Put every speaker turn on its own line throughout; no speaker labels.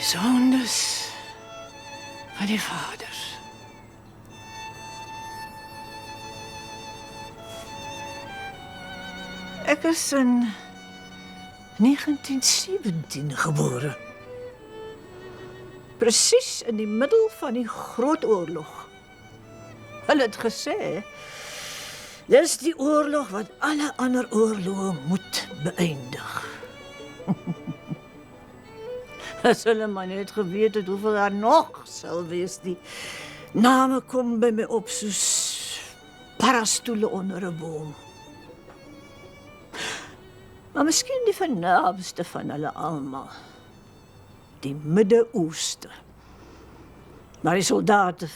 Die sondes van die vaders. Ek is in 1917 gebore. Presies in die middel van die Groot Oorlog. Hulle het gesê, dis die oorlog wat alle ander oorloë moet beëindig. As hulle maar net geweet het hoeveel daar nog sal wees, die name kom by my op soos parastoele onder 'n boom. Maar miskien die vernaamste van hulle almal, die Midde-Ooste. Maar die soldate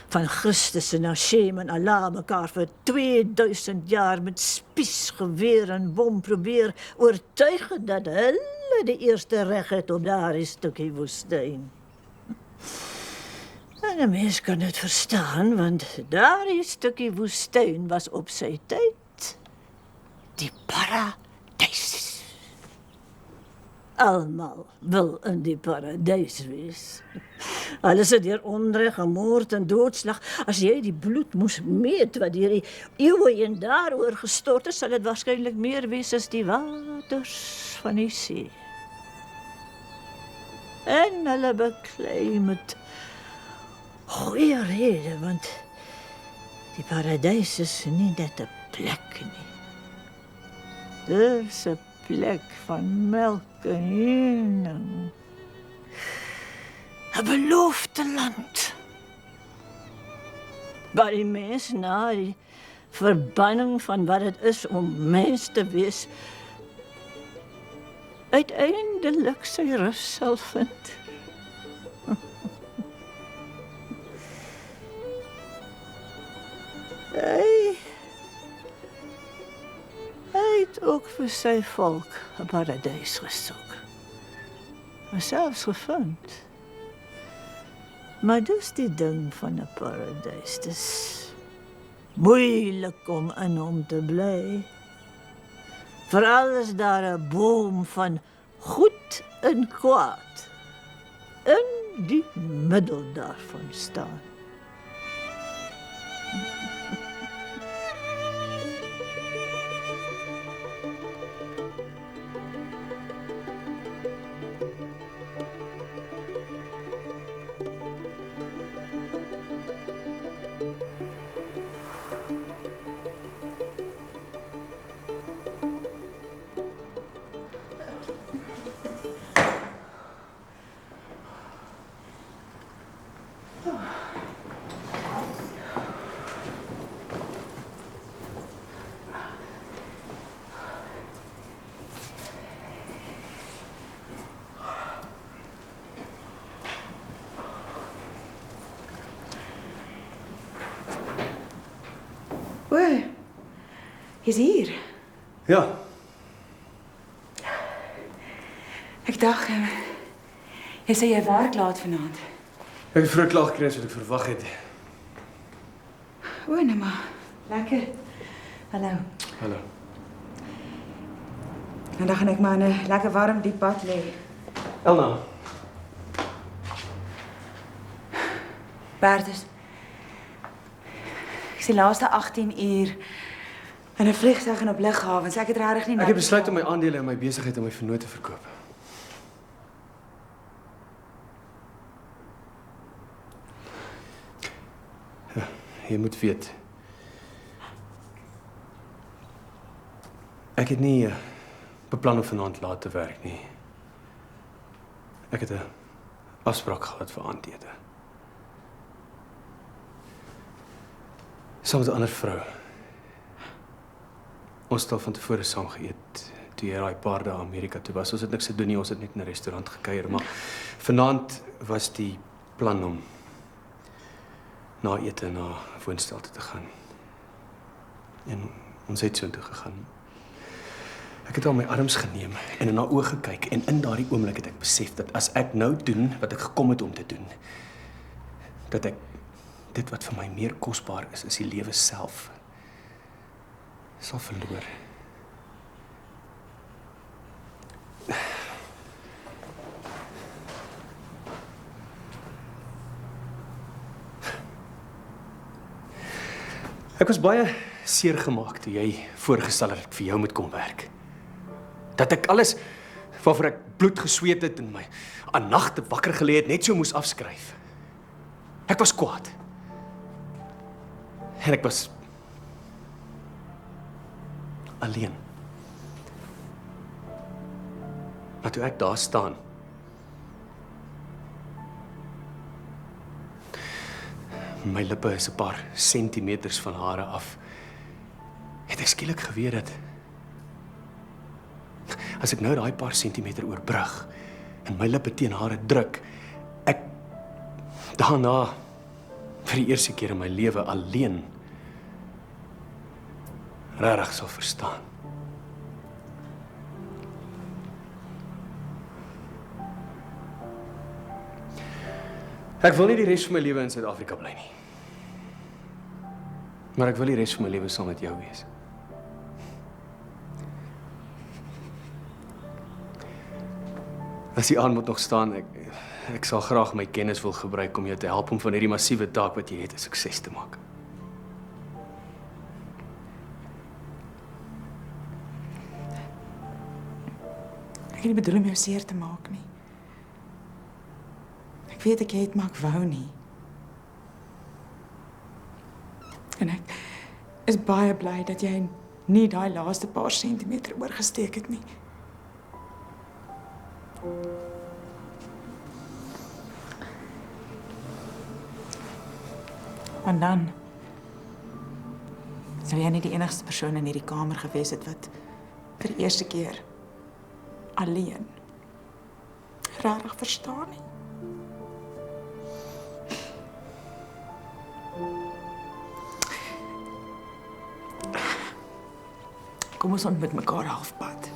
van Christus en Hashem en Allah mekaar vir 2000 jaar met spies, geweer en bom probeer oortuig dat hulle die eerste reg het op daardie stukkie woestyn. En 'n mens kan dit verstaan, want daardie stukkie woestyn was op sy tyd die paradys. Almal wil in die paradys wees. Alles het deur onreg, moord en doodslag. As jy die bloed moes meet wat deur die eeue heen daaroor gestort is, sal dit waarskynlik meer wees as die waters van die see. En hulle beklei met goeie rede, want die paradys is nie net 'n plek nie. Dis 'n plek van melk en honing. 'n beloofde land. Waar die mens na die verbanning van wat het is om mens te wees, uiteindelik sy rus sal vind. Hy het ook vir sy volk 'n paradys gesoek. Maar selfs gevind. Maar dis die ding van 'n paradys. Dis moeilik om in hom te bly. Veral as daar 'n boom van goed en kwaad in die middel daarvan staan.
Jy's hier.
Ja.
Ek dacht, jy sê jy werk laat vanaand.
Ek het vroeg klaar gekry as wat ek verwag het.
O, nee maar. Lekker. Hallo.
Hallo.
En dan gaan ek maar in 'n lekker warm diep bad lê.
Elna.
Bertus. Ek is die laaste 18 uur in 'n vliegtuig en op lughawens. Ek het regtig nie
Ek het besluit om my aandele in my besigheid en my vennote te verkoop. Ja, jy moet weet. Ek het nie beplan om vanaand laat te werk nie. Ek het 'n afspraak gehad vir aandete. Saam met 'n ander vrou. Ons het al van tevore saam geëet, toe jy daai paar dae Amerika toe was. Ons het niks te doen nie, ons het net in 'n restaurant gekuier, maar vanaand was die plan om na ete na woonstel toe te gaan. En ons het so toe gegaan. Ek het haar my arms geneem en in haar oë gekyk en in daardie oomblik het ek besef dat as ek nou doen wat ek gekom het om te doen, dat ek dit wat vir my meer kosbaar is die lewe self, sal verloor. Ek was baie seer gemaak toe jy voorgestel het dat ek vir jou moet kom werk. Dat ek alles waarvoor ek bloed gesweet het en my aan nagte wakker gelê het, net so moes afskryf. Ek was kwaad. En ek was alleen. Maar toe ek daar staan, my lippe is 'n paar sentimeters van hare af, het ek skielik geweet dat as ek nou daai paar sentimeter oorbrug en my lippe teen hare druk, ek daarna vir die eerste keer in my lewe alleen regtig sal verstaan. Ek wil nie die res van my lewe in Suid-Afrika bly nie. Maar ek wil die res van my lewe saam met jou wees. As die aand moet nog staan, ek sal graag my kennis wil gebruik om jou te help om van hierdie massiewe taak wat jy het 'n sukses te maak.
Ek het nie bedoel om jou seer te maak nie. Ek weet ek het, maar ek wou nie. En ek is baie bly dat jy nie daai laaste paar sentimeter oorgesteek het nie. En dan sou jy nie die enigste persoon in hierdie kamer gewees het wat vir die eerste keer alleen regtig verstaan nie. Kom ons ontmoet mekaar halfpad.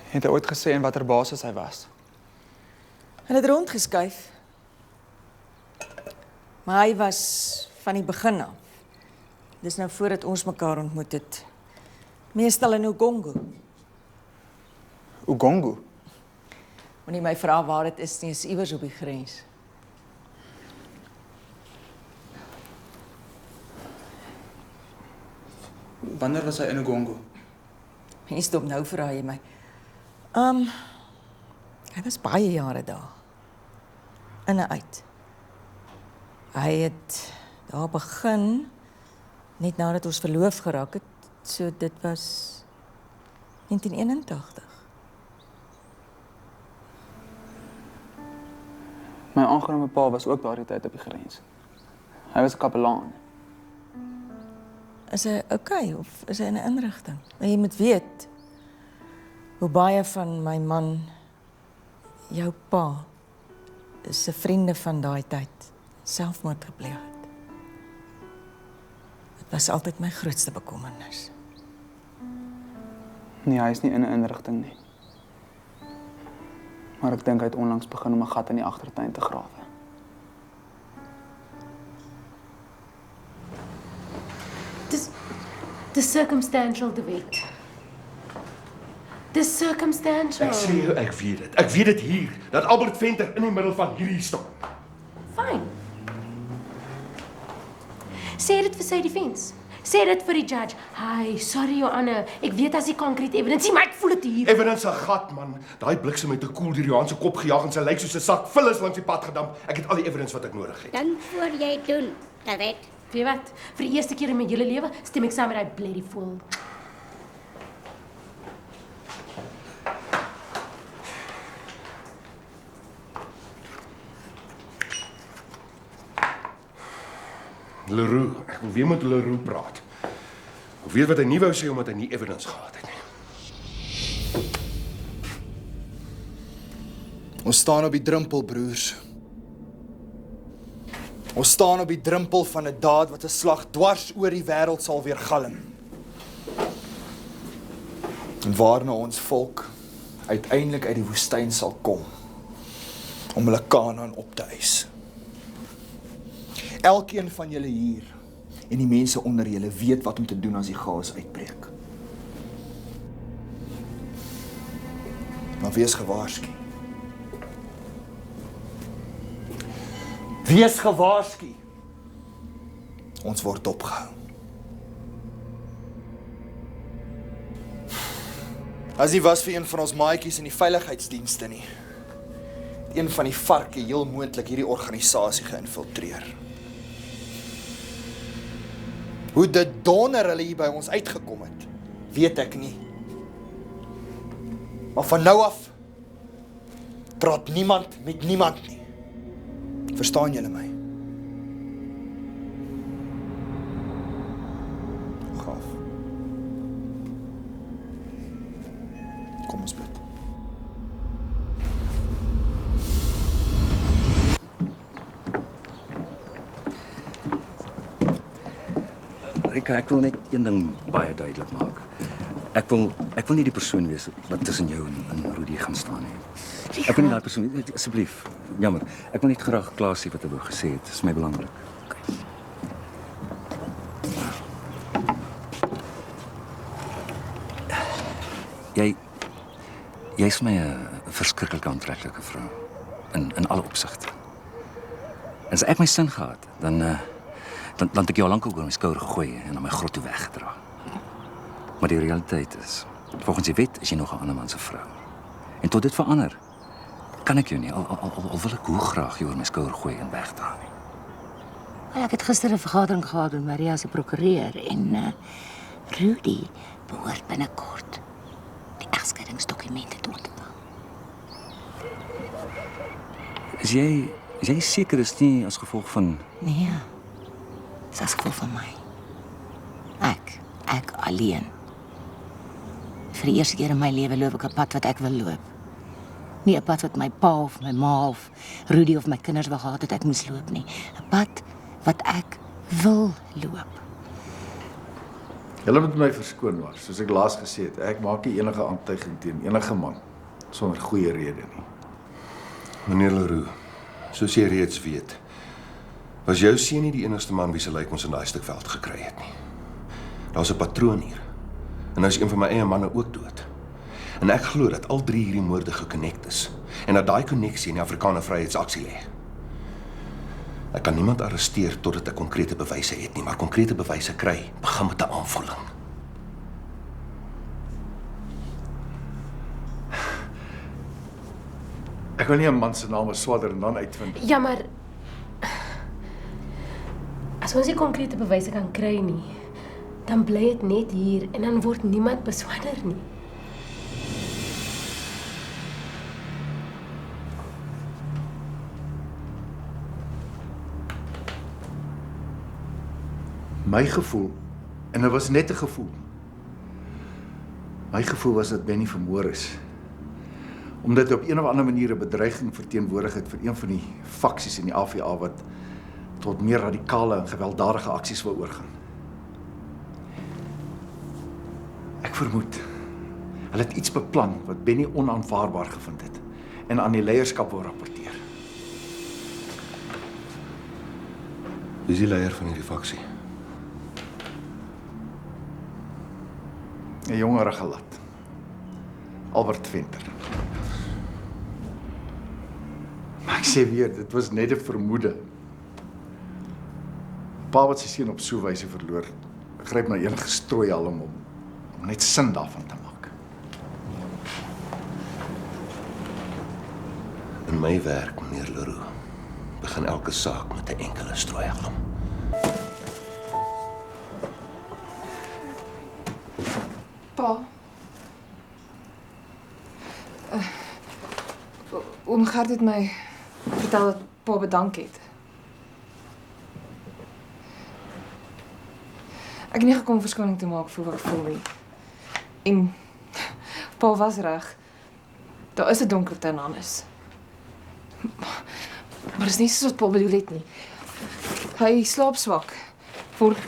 Het hy ooit gesê in watter basis hy was?
Hulle het rondgeskuif. Maar hy was van die begin af. Dis nou voordat ons mekaar ontmoet het. Meestal in Ugongo.
Ugongo?
Moenie my vra waar dit is nie, is iewers op die grens.
Wanneer was hy in Ugongo?
Mense dop nou vra jy my. Hy was baie jare daar. In en uit. Hy het daar begin, net nadat ons verloof geraak het, so dit was 1981.
My aangenome pa was ook daardie tyd op die grens. Hy was 'n kapelaan.
Is hy okay of is hy in 'n inrigting? Maar jy moet weet hoe baie van my man, jou pa, is 'n vriende van daai tyd selfmoord gepleeg het. Dit was altyd my grootste bekommernis.
Nee, hy is nie in 'n inrigting nie. Maar ek dink hy het onlangs begin om 'n gat in die agtertuin te grawe.
Dis circumstantial, De Wet. Dis circumstantial.
Ek sê jou, ek weet dit. Ek weet dit hier, dat Albert Venter in die middel van hierdie staan.
Fyn. Sê dit vir sy defense. Sê dit vir die judge. Hi, sorry Joanne, ek weet as die concrete evidence, maar ek voel dit hier.
Evidence 'n gat, man. Daai bliksem het 'n koel deur Johan se kop gejaag en sy lyk soos 'n sak vullis langs die pad gedamp. Ek het al die evidence wat ek nodig het.
Dan voor jy doen, De Wet.
Weet jy wat? Vir die eerste keer in my hele lewe stem ek saam met daai bloody fool.
Leroux, ek wil weer met Leroux praat. Ek weet wat hy nie wou sê omdat hy nie evidence gehad het nie.
Ons staan op die drempel, broers. Ons staan op die drempel van 'n daad wat 'n slag dwars oor die wêreld sal weergalm. En waarna ons volk uiteindelik uit die woestyn sal kom om hulle Kanaan op te eis. Elkeen van julle hier en die mense onder julle weet wat om te doen as die chaos uitbreek. Maar wees gewaarsku. Wees gewaarsku. Ons word opgehou. As nie was vir een van ons maatjies in die veiligheidsdienste nie. Een van die varke heel moontlik hierdie organisasie geïnfiltreer. Hoe dit donder hulle hier by ons uitgekom het, weet ek nie. Maar van nou af praat niemand met niemand nie. Verstaan julle my? Gaaf. Kom ons bid.
Rika, ek wil net een ding baie duidelik maak. Ek wil nie die persoon wees wat tussen jou en Rudy gaan staan nie. Ek wil nie daai persoon wees, asseblief. Jammer. Ek wil net graag klaar sê wat ek wou gesê het. Dit is my belangrik. Jy is my 'n verskriklik aantreklike vrou in alle opsigte. As ek my sin gehad, dan het ek jou lank oor my skouer gegooi en na my grot toe weggedra. Maar die realiteit is, volgens die wet is jy nog 'n ander man se vrou. En tot dit verander, kan ek jou nie, al wil ek hoe graag jou oor my skouer gooi en wegdra nie.
Wel, ek het gister 'n vergadering gehad met Maria se prokureur en Rudy behoort binnekort die egskeidingsdokumente te ontvang.
Is jy seker is nie as gevolg van...
Nee, dis as gevolg van my. Ek alleen. Vir die eerste keer in my lewe loop ek 'n pad wat ek wil loop. Nie 'n pad wat my pa of my ma of Rudy of my kinders wou gehad het ek moes loop nie. 'n Pad wat ek wil loop.
Julle moet my verskoon maar, soos ek laas gesê het, ek maak nie enige aantuiging teen enige man sonder goeie rede nie.
Meneer Leroux, soos jy reeds weet, was jou seun nie die enigste man wie se lijk ons in daai stuk veld gekry het nie. Daar's 'n patroon hier. En nou is een van my eie manne ook dood. En ek glo dat al 3 hierdie moorde gekonnekt is en dat daai konneksie in die Afrikaner Vryheidsaksie lê. Ek kan niemand arresteer totdat ek konkrete bewyse het nie, maar konkrete bewyse kry begin met 'n aanvoeling.
Ek wil nie 'n man se naam swadder en dan uitvind.
Ja, maar as ons nie konkrete bewyse kan kry nie, dan bly dit net hier en dan word niemand beswadder nie.
My gevoel, en dit was net 'n gevoel. My gevoel was dat Benny vermoor is. Omdat hy op een of ander manier 'n bedreiging verteenwoordig het vir een van die faksies in die AVA wat tot meer radikale en gewelddadige aksies wil oorgaan. Ek vermoed, hulle het iets beplan wat Benny onaanvaarbaar gevind het en aan die leierskap wil rapporteer.
Wie is die leier van hierdie faksie?
'n Jongere gelat. Albert Venter. Maar ek sê weer, dit was net 'n vermoede. Pa wat sy seun op so 'n wyse verloor, gryp na enige strooihalm om net sin daarvan te maak.
In my werk, meneer Leroux, begin elke saak met 'n enkele strooihalm.
Pa. Oom Gert het my vertel dat pa bedank het. Ek het nie gekom om verskoning te maak vir wat ek voel nie. En pa was reg. Daar is 'n donkerte in Hannes. Maar dit is nie soos wat pa bedoel het nie. Hy slaap swak. Word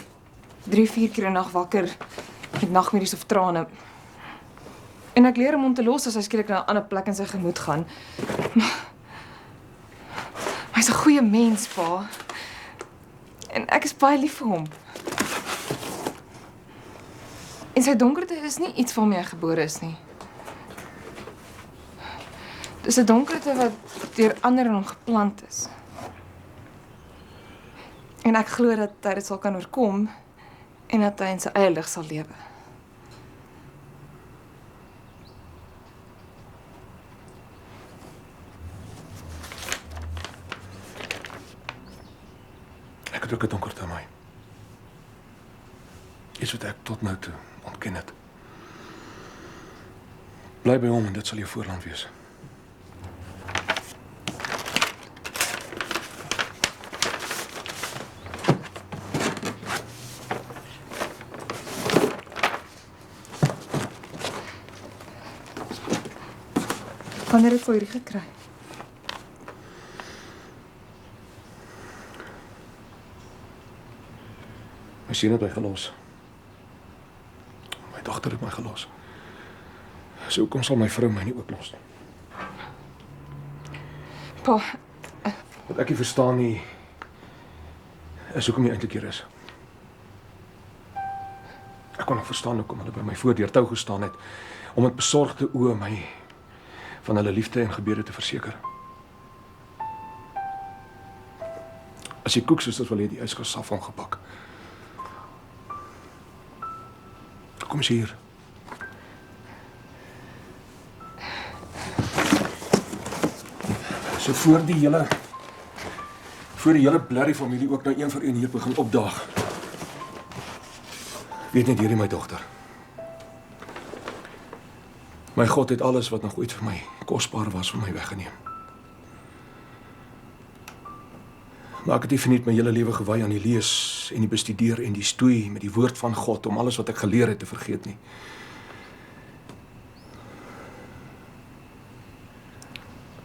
3-4 keer 'n nag wakker met nagmerries of trane. En ek leer hom om te los as hy skielik na 'n ander plek in sy gemoed gaan. Maar hy's 'n goeie mens, pa. En ek is baie lief vir hom. En sy donkerte is nie iets waarmee hy gebore is nie. Dis 'n donkerte wat deur ander in hom geplant is. En ek glo dat hy dit sal kan oorkom en dat hy in sy eie lig sal lewe.
Ek het ook 'n donkerte in my. Iets wat ek tot nou toe ontken het. Bly by hom en dit sal jou voorland wees.
Wanneer het jy hierdie gekry?
My seun het my gelos. My dogter het my gelos. So hoekom sal my vrou my nie ook los nie?
Pa,
Wat ek nie verstaan nie, is hoekom jy eintlik hier is. Ek kon nog verstaan hoekom hulle by my voordeur tou gestaan het, om met besorgde oë my van hulle liefde en gebede te verseker. As jy koeksusters wil hê, die yskas sal van gepak. Kom eens hier. So voor die hele blerrie familie ook nou een vir een hier begin opdaag. Weet net hierdie my dogter. My God het alles wat nog ooit vir my kosbaar was, van my weggeneem. Maar ek het definitief my hele lewe gewy aan die lees en die bestudeer en die stoei met die woord van God om alles wat ek geleer het te vergeet nie.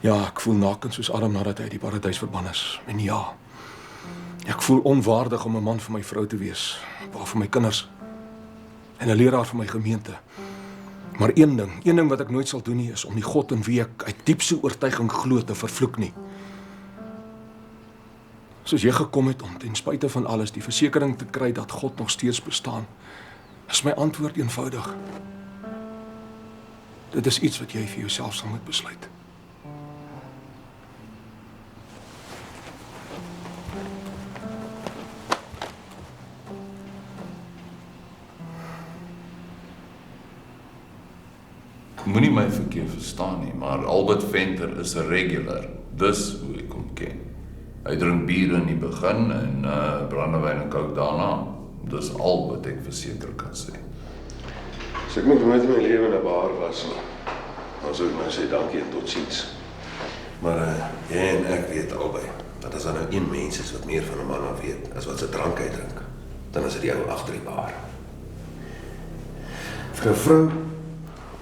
Ja, ek voel naken soos Adam nadat hy uit die paradys verbann is. En ja, ek voel onwaardig om 'n man vir my vrou te wees, pa vir my kinders en 'n leraar vir my gemeente. Maar een ding wat ek nooit sal doen nie, is om die God in wie ek uit diepste oortuiging glo te vervloek nie. Soos jy gekom het om ten spyte van alles die versekering te kry dat God nog steeds bestaan, is my antwoord eenvoudig. Dit is iets wat jy vir jouself sal moet besluit.
Moenie my verkeerd verstaan nie, maar Albert Venter is 'n regular. Dis hoe ek hom ken. Hy drink bier in die begin en brandewyn en coke daarna. Dis al wat ek verseker kan sê.
As ek moet nooit in my lewe in 'n bar was nie, dan sou ek nou sê dankie en totsiens. Maar jy en ek weet albei dat as daar nou een mens is wat meer van 'n man af weet as wat sy drank hy drink, dan is dit die ou agter die bar. Vir 'n vrou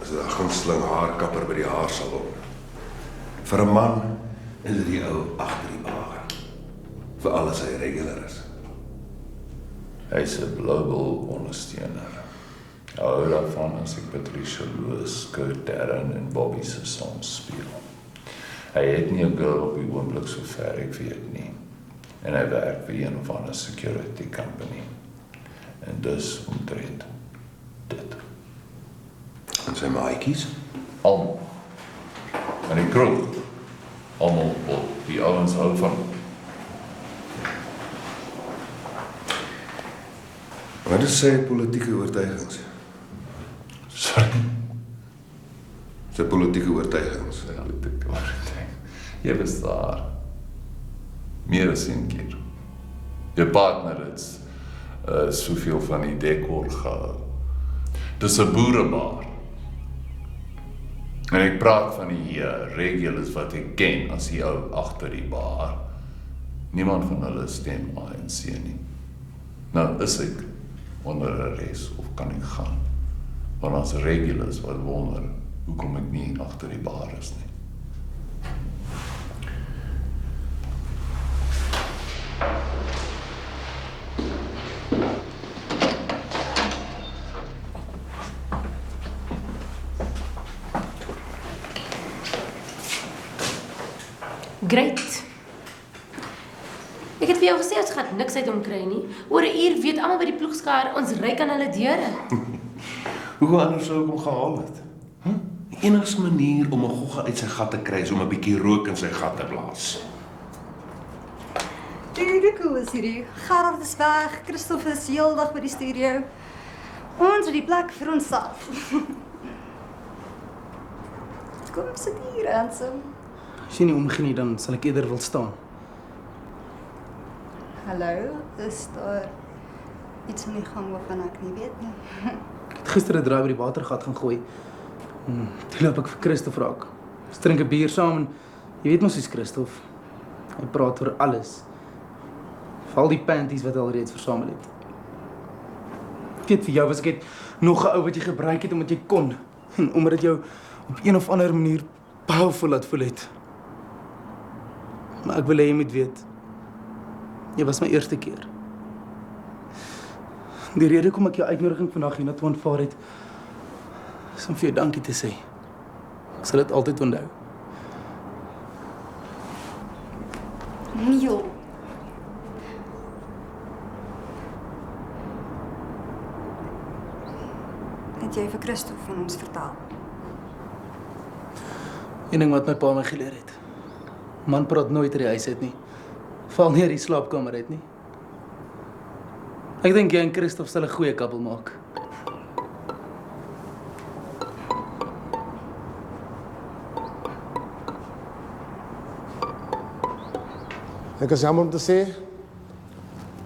is dit 'n gunsteling haarkapper by die haarsalon. Vir 'n man is dit die ou agter die bar. Vir alles hy regular is.
Hy's 'n global ondersteuner. Ek hou daarvan as ek Patricia Lewis, Kurt Darren en Bobby se songs speel. Hy het nie 'n girl op die oomblik so ver ek weet nie. En hy werk vir een of ander security company. En dus omtrent dit.
En sy maatjies?
Almal. En die kroeg. Almal wat die ouens hou van.
Wat is sy politieke oortuigings?
Sorry?
Sy politieke oortuigings?
Politieke oortuigings. Jy was daar. Meer as een keer. Jou partner het soveel van die dekor gehou. Dis 'n boerebar. En ek praat van die regulars wat ek ken as die ou agter die bar. Niemand van hulle stem ANC nie. Nou is ek onder arrest of kan ek gaan? Want as regulars wat wonder, hoekom ek nie agter die bar is nie.
Great. Ek het vir jou gesê ons gaan niks uit hom kry nie. Oor 'n uur weet almal by die ploegskaar ons ryk aan hulle deure.
Hoe anders sou ek hom gehaal het? Die enigste manier om 'n gogga uit sy gat te kry is om 'n bietjie rook in sy gat te blaas.
Die koe is hierdie. Gerard is weg, Christophe is heeldag by die studio. Ons het die plek vir onsself. Kom sit hier, Ransom.
As jy nie omgee nie, dan sal ek eerder wil staan.
Hallo, is daar iets in die gang waarvan ek nie weet nie?
Ek het gister 'n draai by die watergat gaan gooi. Toe loop ek vir Christophe raak. Ons drink 'n bier saam en jy weet mos hoe's Christophe. Hy praat oor alles. Val die panties wat hy alreeds versamel het. Ek weet vir jou was ek net nog 'n ou wat jy gebruik het omdat jy kon. En omdat dit jou op een of ander manier powerful laat voel het. Maar ek wil hê jy moet weet, jy was my eerste keer. Die rede hoekom ek jou uitnodiging vandag hiernatoe aanvaar het, is om vir jou dankie te sê. Ek sal dit altyd onthou.
Neil. Het jy vir Christophe van ons vertel?
Een ding wat my pa my geleer het. Man praat nooit uit die huis uit nie. Val nie uit die slaapkamer uit nie. Ek dink jy en Christophe sal 'n goeie koppel maak.
Ek is jammer om te sê,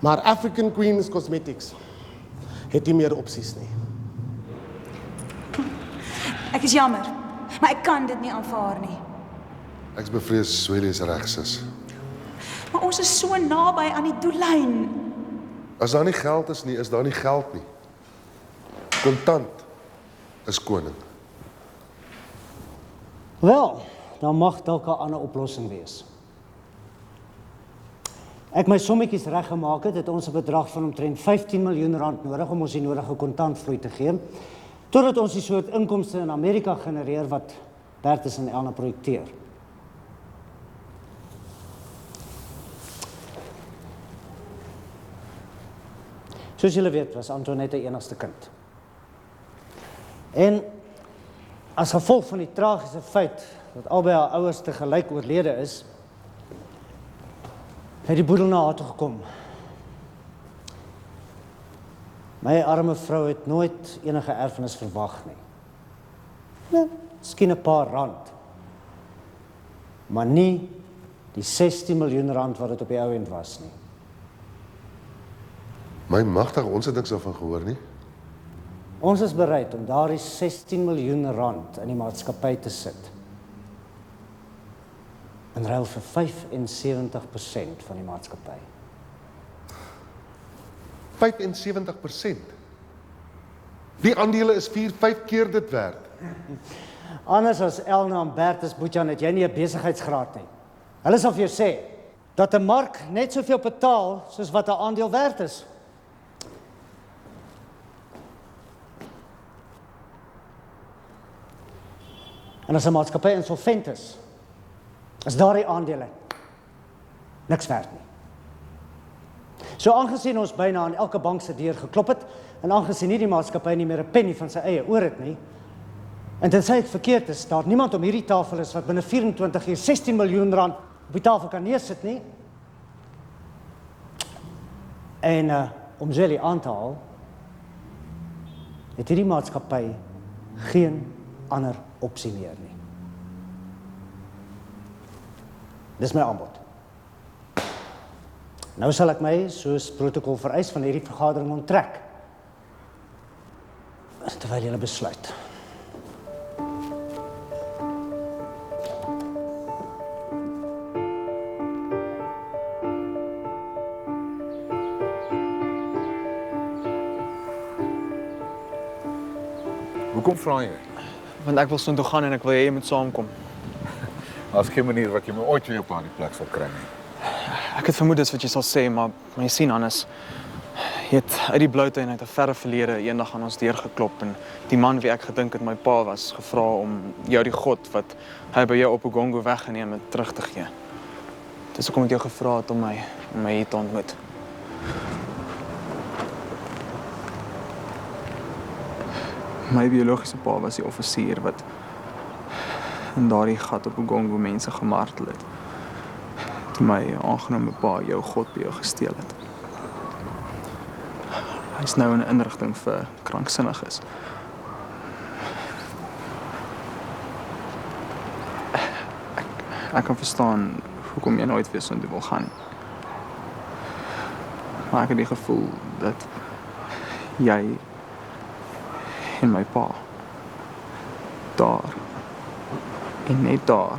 maar African Queens Cosmetics het nie meer opsies nie.
Ek is jammer, maar ek kan dit nie aanvaar nie.
Ek bevrees Swelly is reg, sis.
Maar ons is so naby aan die doellyn.
As daar nie geld is nie, is daar nie geld nie. Kontant is koning.
Wel, dan mag dalk 'n ander oplossing wees. Ek my sommetjies reggemaak het ons 'n bedrag van omtrent 15 miljoen rand nodig om ons die nodige kontantvloei te gee, totdat ons die soort inkomste in Amerika genereer wat Bertus en Elna projekteer. Soos julle weet, was Antoinette die enigste kind. En as gevolg van die tragiese feit dat albei haar ouers te gelyk oorlede is, het die boedel na haar toe gekom. My arme vrou het nooit enige erfenis verwag nie. Nee, miskien 'n paar rand. Maar nie die 16 miljoen rand wat dit op die ou end was nie.
My magtig, ons het niks daarvan gehoor nie.
Ons is bereid om daardie 16 miljoen rand in die maatskappy te sit. In ruil vir 75% van die maatskappy.
75%? Die aandele is 4-5 keer dit werd.
Anders as Elna en Bertus Boetjan het jy nie 'n besigheidsgraad nie. Hulle sal vir jou sê dat 'n mark net soveel betaal soos wat 'n aandeel werd is. En as 'n maatskappy insolvent is daardie aandele niks werd nie. So aangesien ons byna aan elke bank se deur geklop het en aangesien nie die maatskappy nie meer 'n penny van sy eie oor het nie, en tensy ek verkeerd is, daar niemand om hierdie tafel is wat binne 24 uur 16 miljoen rand op die tafel kan neersit nie. En om Zwelly aan te haal, het hierdie maatskappy geen ander opsie meer nie. Dis my aanbod. Nou sal ek my, soos protokol vereis, van hierdie vergadering onttrek. Terwyl julle besluit.
Hoekom vra jy?
Want ek wil soontoe gaan en ek wil hê jy moet saamkom.
Daar's geen manier wat jy my ooit weer op daardie plek sal kry nie.
Ek het vermoed dis wat jy sal sê, maar jy sien Hannes, jy het uit die bloute en uit 'n verre verlede eendag aan ons deur geklop en die man wie ek gedink het my pa was, gevra om jou die god wat hy by jou op Ogongo weggeneem het terug te gee. Dis hoekom ek jou gevra het om my hier te ontmoet. My biologiese pa was die offisier wat in daardie gat op Ogongo mense gemartel het. Toe my aangenome pa jou God by jou gesteel het. Hy's nou in 'n inrigting vir kranksinniges. Ek kan verstaan hoekom jy nooit weer soontoe wil gaan nie. Maar ek het die gevoel dat jy en my pa daar en net daar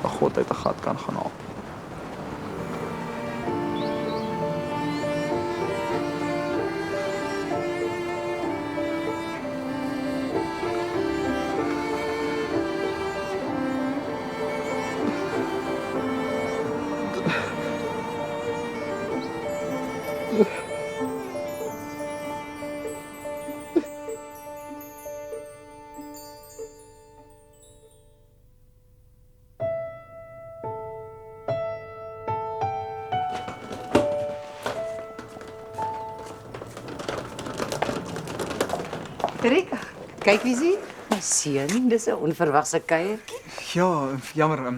'n God uit 'n gat kan gaan haal.
Rika, kyk wie sien. My seun, dis 'n onverwagse kuiertjie.
Ja, jammer,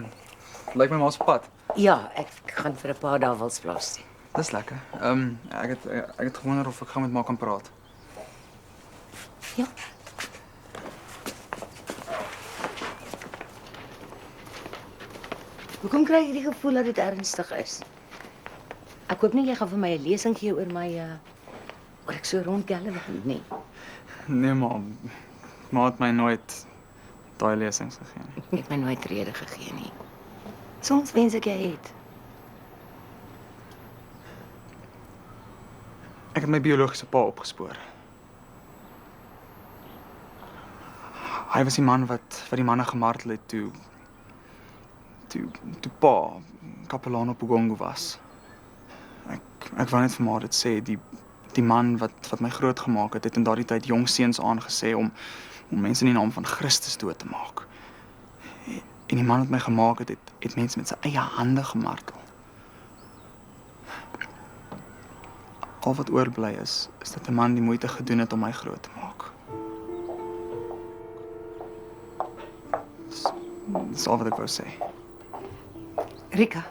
lyk my maar op pad.
Ja, ek gaan vir 'n paar dae Wilsplaas toe.
Dis lekker. Ek het gewonder of ek gou met ma kan praat.
Ja. Hoekom kry jy die gevoel dat dit ernstig is? Ek hoop nie jy gaan vir my 'n lesing gee oor my oor ek so rondgallewig nie.
Nee, ma het my nooit daai lesings gegee nie.
Jy het my nooit rede gegee nie. Soms wens ek jy het.
Ek het my biologiese pa opgespoor. Hy was die man wat die manne gemartel het toe pa kapelaan op Ogongo was. Ek wou net vir ma dit sê, die man wat my groot gemaak het in daardie tyd jong seuns aangesê om mense in die naam van Christus dood te maak. En die man wat my gemaak het mense met sy eie hande gemartel. Al wat oorbly is dat 'n man die moeite gedoen het om my groot te maak. Dis al wat ek wou sê.
Rika,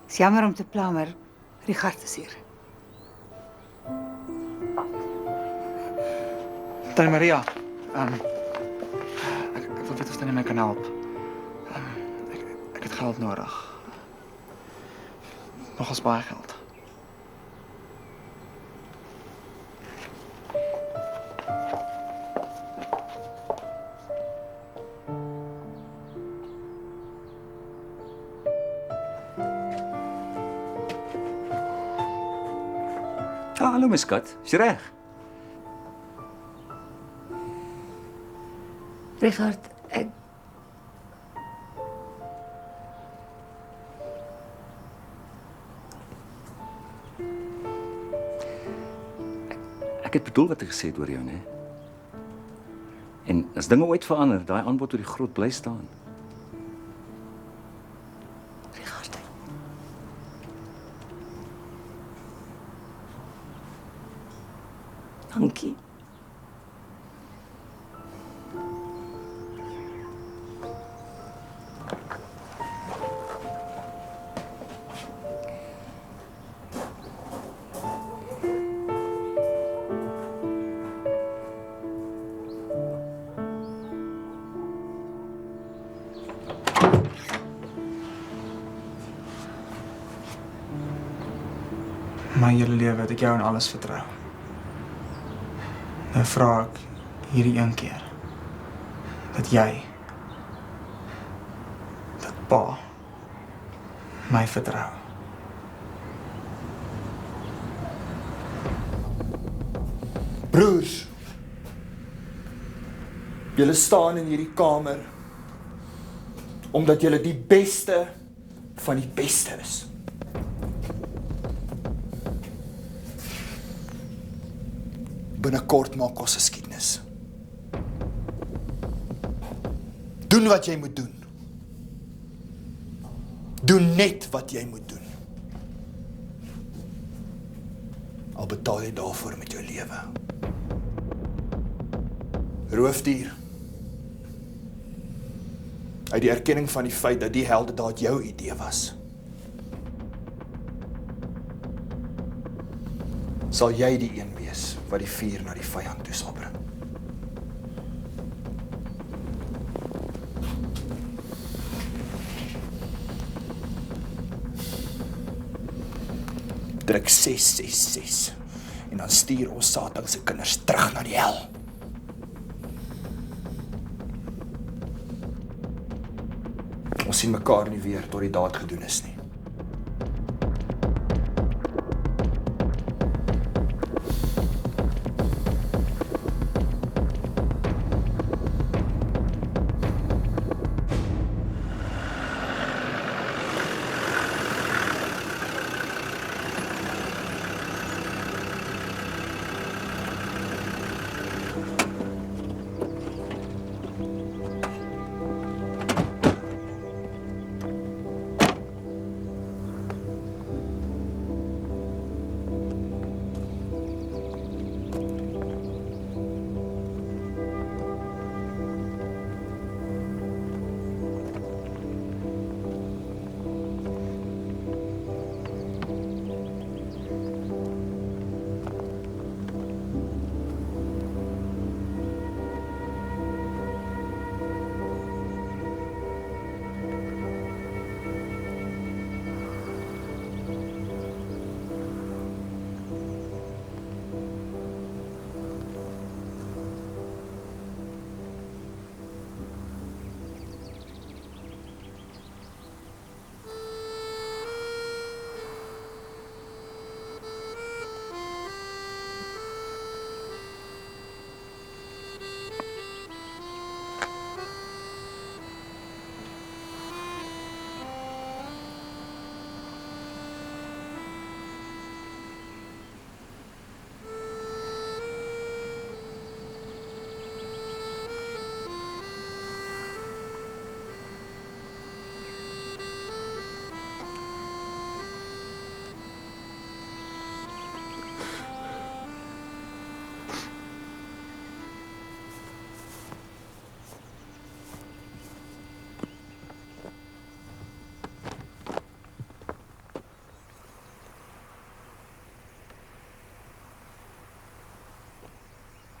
is jammer om te pla, maar Richard is hier.
Tannie Maria, ek wil weet of Tannie my kan help. Ek het geld nodig. Nogals baie geld.
Hallo my skat, is jy reg?
Richard,
Ek het bedoel wat ek gesê het oor jou, né? En as dinge ooit verander, daai aanbod oor die grot bly staan.
Richard. Dankie.
My hele lewe het ek jou in alles vertrou. Nou vra ek hierdie een keer dat jy, dat pa, my vertrou.
Broers, julle staan in hierdie kamer omdat julle die beste van die beste is. Binnekort maak ons geskiedenis. Doen wat jy moet doen. Doen net wat jy moet doen. Al betaal jy daarvoor met jou lewe. Roofdier. Uit die erkenning van die feit dat die heldendaad jou idee was, sal jy die een wees wat die vuur na die vyand toe sal bring. Druk 666 en dan stuur ons Satan se kinders terug na die hel. Ons sien mekaar nie weer tot die daad gedoen is nie.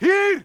Hier!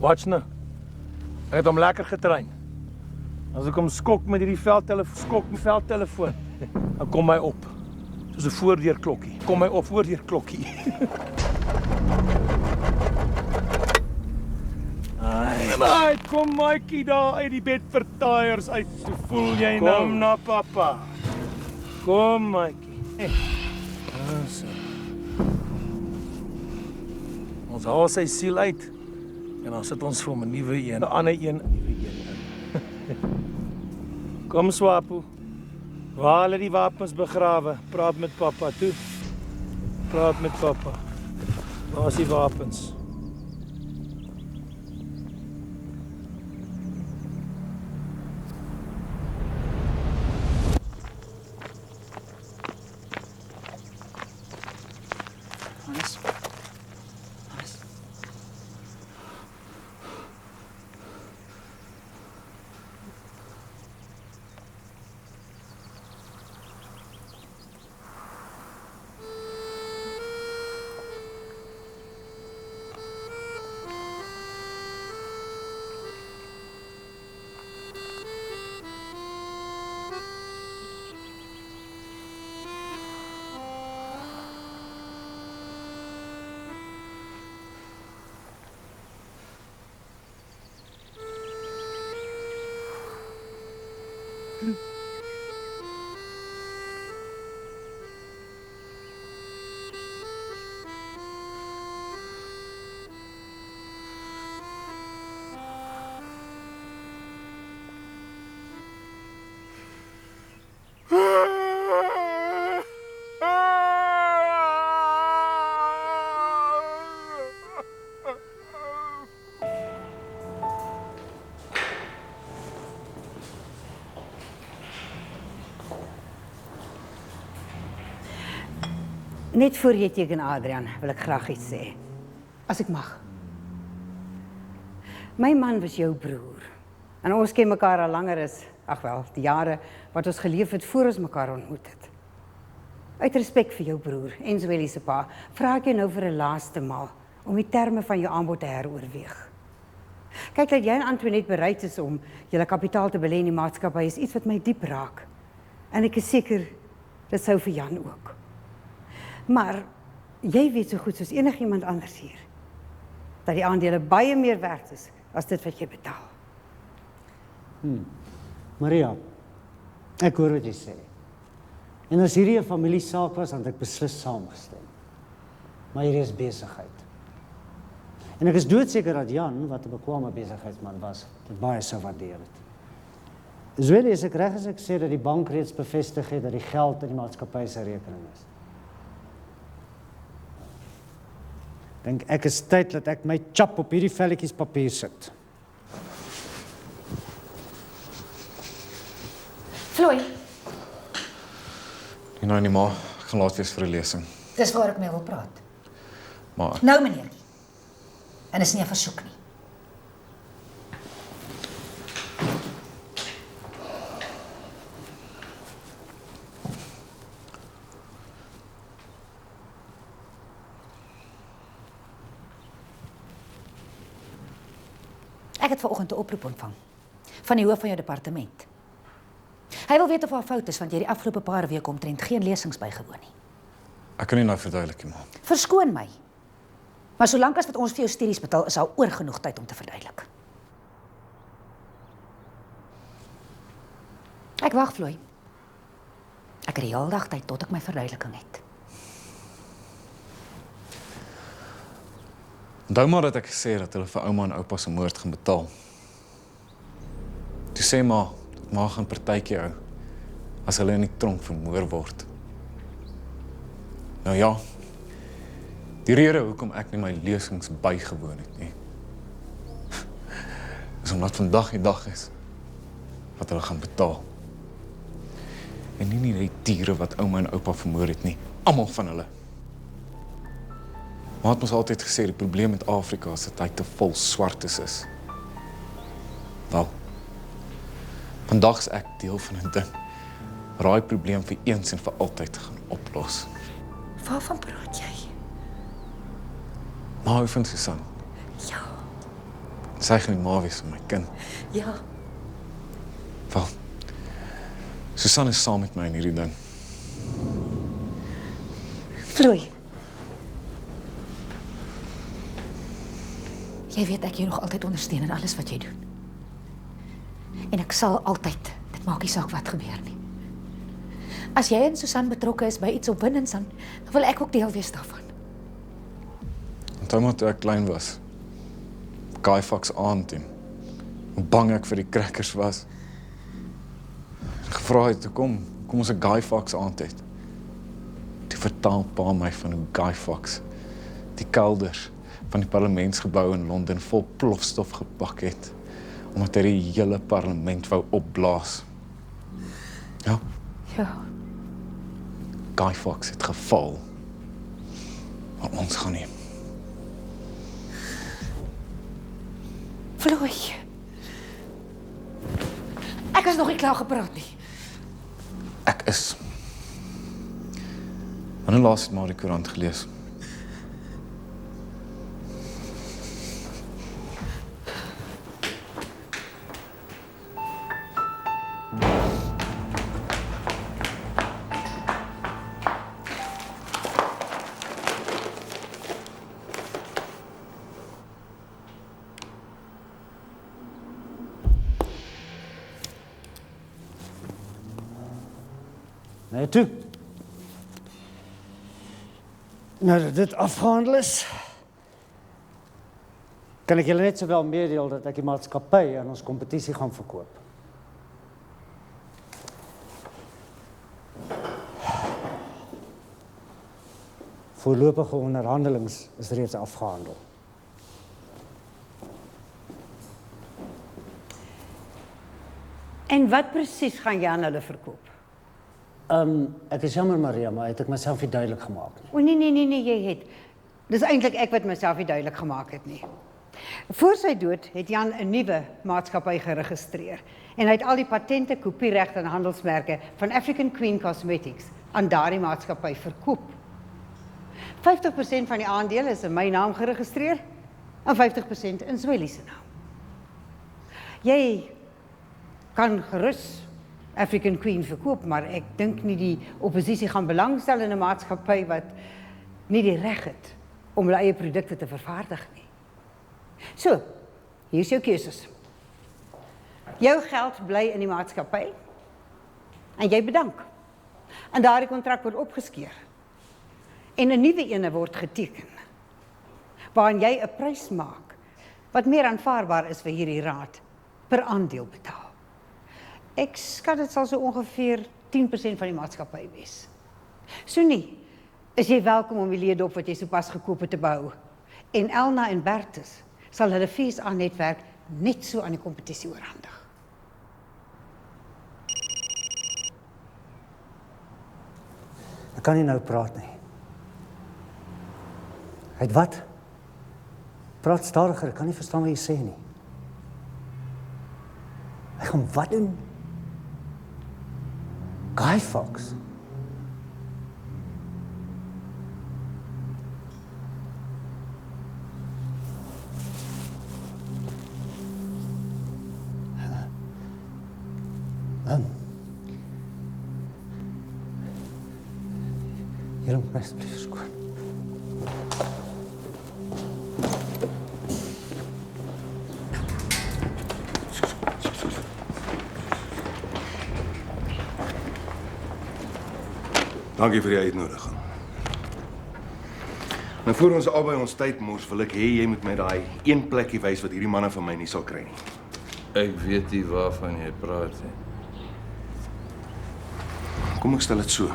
Watch nou. Ek het hom lekker getrain. As ek hom skok met hierdie veldtelefoon, dan kom hy op. Soos 'n voordeurklokkie. Kom hy op voordeurklokkie. Ai, kom Maatjie daar uit die bedvertaaiers uit. Hoe voel jy nou? Kom na pappa. Kom Maatjie. Ons haal sy siel uit. En dan sit ons vir hom 'n nuwe een, 'n ander een, 'n nuwe een. Kom Swapo. Waar hulle die wapens begrawe, praat met pappa toe. Praat met pappa. Waar is die wapens?
Net voor jy teken Adrian, wil ek graag iets sê. As ek mag. My man was jou broer. En ons ken mekaar al langer as, die jare wat ons geleef het voor ons mekaar ontmoet het. Uit respek vir jou broer en Zwellie se pa, vra ek jou nou vir 'n laaste maal om die terme van jou aanbod te heroorweeg. Kyk, dat jy en Antoinette bereid is om julle kapitaal te belê in die maatskappy is iets wat my diep raak. En ek is seker dit sou vir Jan ook. Maar jy weet so goed soos enigiemand anders hier dat die aandele baie meer werd is as dit wat jy betaal.
Maria, ek hoor wat jy sê. En as hierdie 'n familiesaak was, dan het ek beslis saamgestem. Maar hierdie is besigheid. En ek is doodseker dat Jan, wat 'n bekwame besigheidsman was, dit baie sou waardeer het. Zwellie, is ek reg as ek sê dat die bank reeds bevestig het dat die geld in die maatskappy se rekening is? Dink ek is tyd dat ek my chap op hierdie velletjies papier sit.
Floy,
Nee, ma, ek gaan laat wees vir 'n lesing.
dis waar ek mee wil praat.
Maar
Nou, meneertjie. En is nie 'n versoek nie. Ek het vanoggend 'n oproep ontvang van die hoof van jou departement. Hy wil weet of haar fout is want jy die afgelope paar weke omtrent geen lesings bygewoon nie.
ek kan nie nou verduidelik nie, ma.
Verskoon my. Maar solank as wat ons vir jou studies betaal, is daar oor genoeg tyd om te verduidelik. Ek wag, Floy. Ek het die hele dag tyd tot ek my verduideliking het.
Onthou maar dat ek gesê het dat hulle vir ouma en oupa se moord gaan betaal. Toe sê ma, dat ma gaan partytjie hou as hulle in die tronk vermoor word. Nou ja, die rede hoekom ek nie my lesings bygewoon het nie, is omdat vandag die dag is wat hulle gaan betaal. En nie die diere wat ouma en oupa vermoor het nie, almal van hulle. Maar het ons altyd gesê, die probleem met Afrika is dat hy te vol swartes is. Wel, vandag is ek deel van 'n ding waar daai probleem vir eens en vir altyd gaan oplos.
Waarvan praat jy?
Ma hou van Susan.
Ja.
Sy gaan die ma wees van my kind.
Ja.
Wel, Susan is saam met my in hierdie ding.
Floy. Jy weet ek jou nog altyd ondersteun in alles wat jy doen. En ek sal altyd, dit maak nie saak wat gebeur nie. As jy en Susan betrokke is by iets opwindends, dan wil ek ook deel wees daarvan.
Onthou maar toe ek klein was, Guy Fawkes aand en hoe bang ek vir die crackers was. Gevra het, kom ons 'n Guy Fawkes aand het. Toe vertel pa my van hoe Guy Fawkes die kelders van die parlementsgebou in Londen vol plofstof gepak het, omdat hy die hele parlement wou opblaas. Ja,
Ja.
Guy Fawkes het geval. Maar ons gaan nie.
Floy. Ek is nog nie klaar gepraat nie.
Ek is. Wanneer laas het maar die koerant gelees?
Nee, toe. Nou dat dit afgehandel is, kan ek julle net sowel meedeel dat ek die maatskappy aan ons kompetisie gaan verkoop. Voorlopige onderhandelings is reeds afgehandel.
En wat presies gaan jy aan hulle verkoop?
Ek is jammer Maria, maar het ek myself nie duidelik gemaak nie.
O nee, jy het. Dis eintlik ek wat myself nie duidelik gemaak het nie. Voor sy dood het Jan 'n nuwe maatskappy geregistreer en hy het al die patente, kopieregte en handelsmerke van African Queen Cosmetics aan daardie maatskappy verkoop. 50% van die aandele is in my naam geregistreer en 50% in Zweli se naam. Jy kan gerus African Queen verkoop, maar ek dink nie die oppositie gaan belangstel in 'n maatskappy wat nie die reg het om hulle eie produkte te vervaardig nie. So, hier is jou keuses. Jou geld bly in die maatskappy en jy bedank. En daardie kontrak word opgeskeur. En 'n nuwe ene word geteken, waarin jy 'n prys maak wat meer aanvaarbaar is vir hierdie raad per aandeel betaal. Ek skat dit sal so ongeveer 10% van die maatskappy wees. So nie, is jy welkom om die leedop wat jy sopas gekoop het te behou. En Elna en Bertus sal hulle FSA-netwerk net so aan die kompetisie oorhandig.
Ek kan nie nou praat nie. Hy het wat? Praat stadiger, ek kan nie verstaan wat jy sê nie. Hy gaan wat doen? Guy Fawkes? Hier moet my asseblief skoon.
Dankie vir die uitnodiging. Nou voor ons albei ons tyd mors, wil ek hê jy moet my daai een plekkie wys wat hierdie manne van my nie sal kry nie.
Ek weet nie waarvan jy praat nie.
Kom ek stel dit so.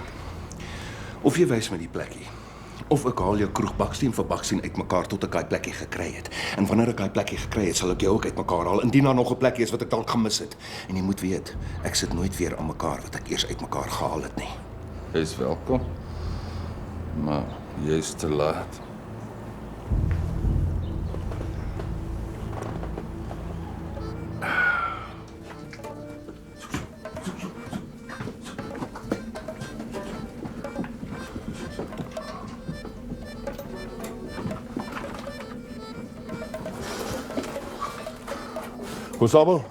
Of jy wys my die plekkie, of ek haal jou kroeg baksteen vir baksteen uitmekaar tot ek daai plekkie gekry het. En wanneer ek daai plekkie gekry het, sal ek jou ook uitmekaar haal, indien daar nog 'n plekkie is wat ek dalk gemis het. En jy moet weet, ek sit nooit weer aan mekaar wat ek eers uitmekaar gehaal het nie.
Jy's welkom. Maar jy's te laat.
Konstabel?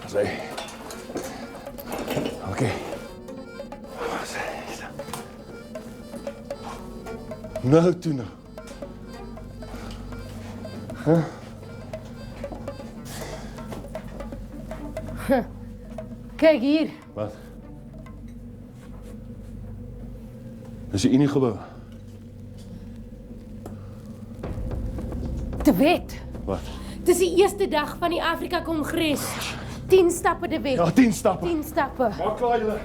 Sê. Okay. Nou toe nou. Huh?
Kyk hier.
Wat? Is die Uniegebou?
De Wet.
Wat?
Dis die eerste dag van die Afrika Kongres. 10 stappe, De Wet.
Ja, 10 stappe.
10 stappe.
Maak klaar julle.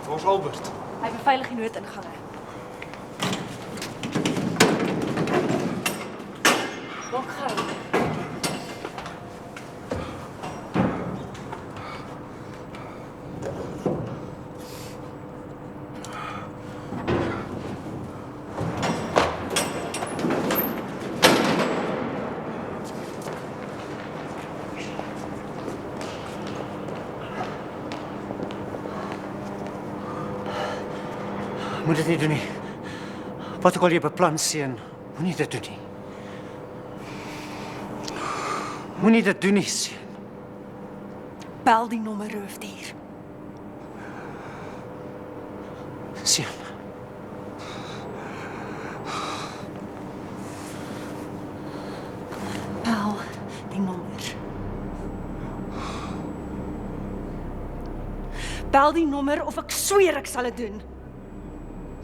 Waar's Albert?
Hy beveilig die noodingange. Maak gou.
Moet dit nie doen nie. Wat ook al jy beplan, seun, moenie dit doen nie. Moenie dit doen nie, seun.
Bel die nommer roofdier.
Seun.
Bel die nommer. Bel die nommer of ek sweer ek sal dit doen.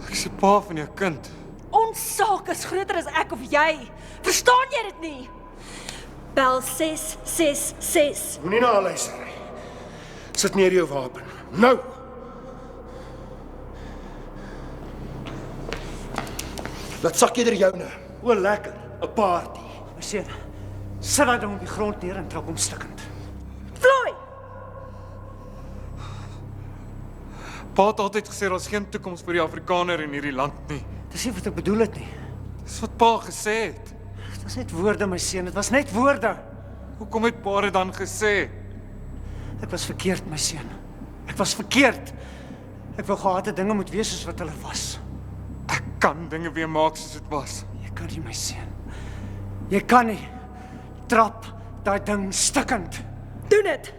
Ek is die pa van jou kind.
Ons saak is groter as ek of jy. Verstaan jy dit nie? Bel 666.
Moenie na haar luister nie. Sit neer jou wapen. Nou! Laat sak jy joune. O, lekker. 'n Party.
My seun, sit daai ding op die grond neer en trap hom stikkend.
Floy!
Pa het altyd gesê daar's geen toekoms vir die Afrikaner in hierdie land nie.
Dis nie wat ek bedoel het nie.
Dis wat pa gesê het.
Dit was net woorde, my seun. Dit was net woorde.
Hoekom het pa dit dan gesê?
Ek was verkeerd, my seun. Ek was verkeerd. Ek wou gehad het dinge moet wees soos wat hulle was.
Ek kan dinge weer maak soos dit was.
Jy kan nie, my seun. Jy kan nie. Trap daai ding stikkend.
Doen dit.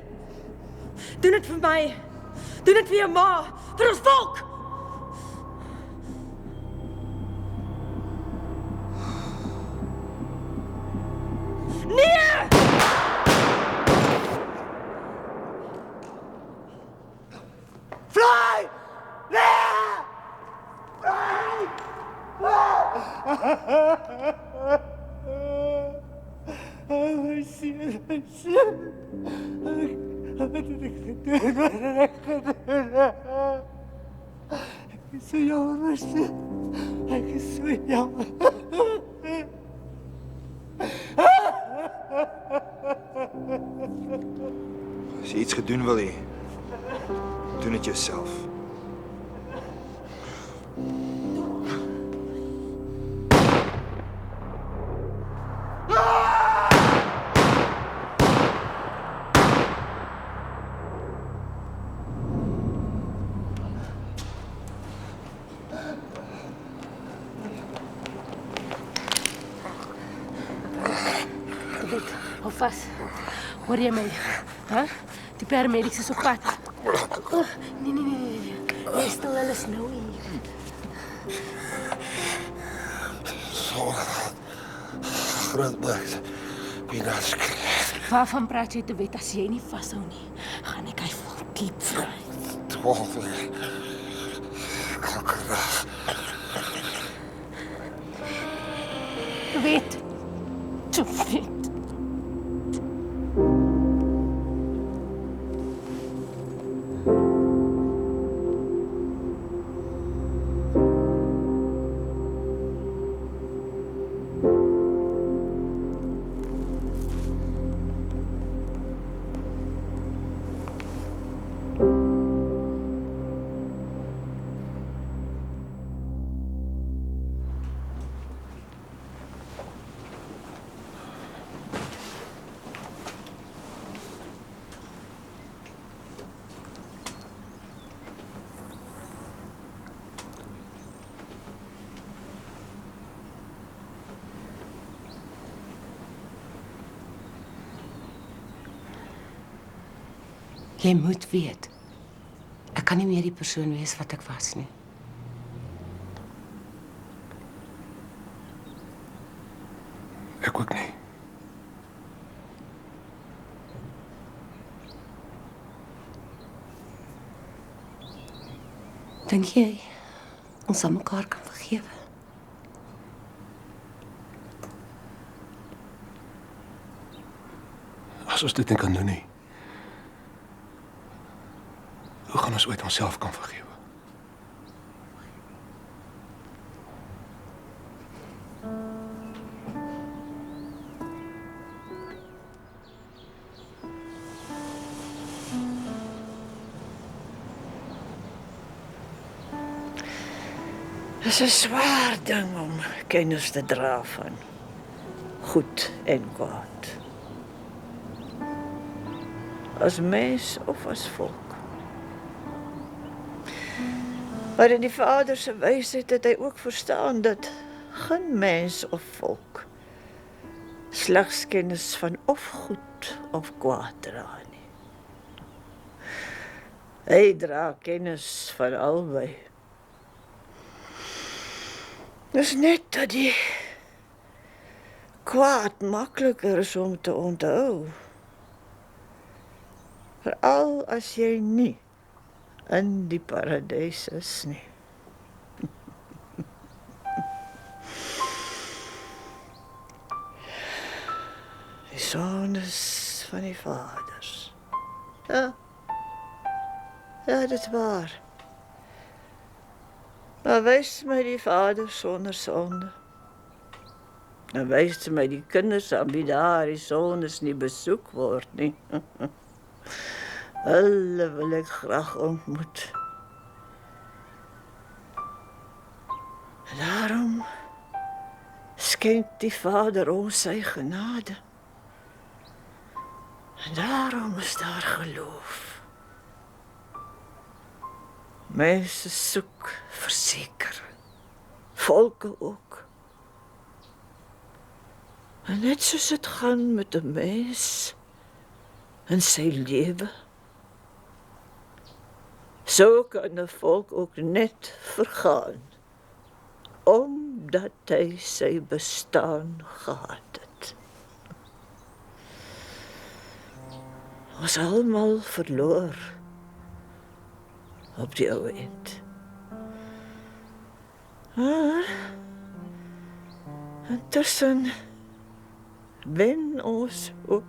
Doen dit vir my. Doen dit vir jou ma, vir ons volk. Nee!
Fly! Nee! Fly!
My seun, my seun. Wat het ek gedoen? Wat het ek gedoen? Ek is so jammer, my seun. Ek is so jammer.
As jy iets gedoen wil hê, doen dit jouself.
Hou vas. Hoor jy my? Hæ? Die paramedics is op pad. Oh, nee. Jy stil hulle is nou hier.
Groot blik. Pinask.
Waarvan praat jy te wet as jy nie vashou nie? Gaan ek hy vol diep vry.
12 uur. Kakkerdag.
Weet. Te weet. Jy moet weet, ek kan nie meer die persoon wees wat ek was nie.
Ek ook nie.
Dink jy, ons sal mekaar kan vergewe?
As ons dit nie kan doen nie, hoe gaan ons ooit onsself kan vergewe?
Dit is 'n swaar ding om kennis te dra van goed en kwaad. As mens of as volk. Maar in die Vader se wysheid het hy ook verstaan dat geen mens of volk slegs kennis van of goed of kwaad dra nie. Hy dra kennis van albei. Dis net dat die kwaad makliker is om te onthou. Veral as jy nie in die paradys is nie. Die Seun is van die Vaders. Ja, dit is waar. Maar wys my die Vader sonder sonde. Dan wys my die kinders aan wie daardie sondes nie besoek word nie. Hulle wil ek graag ontmoet. En daarom skenk die Vader ons sy genade. En daarom is daar geloof. Mense soek versekering, volke ook. En net soos dit gaan met 'n mens in sy lewe, so kan 'n volk ook net vergaan, omdat hy sy bestaan gehad het. Ons almal verloor op die ou end. Maar intussen wen ons ook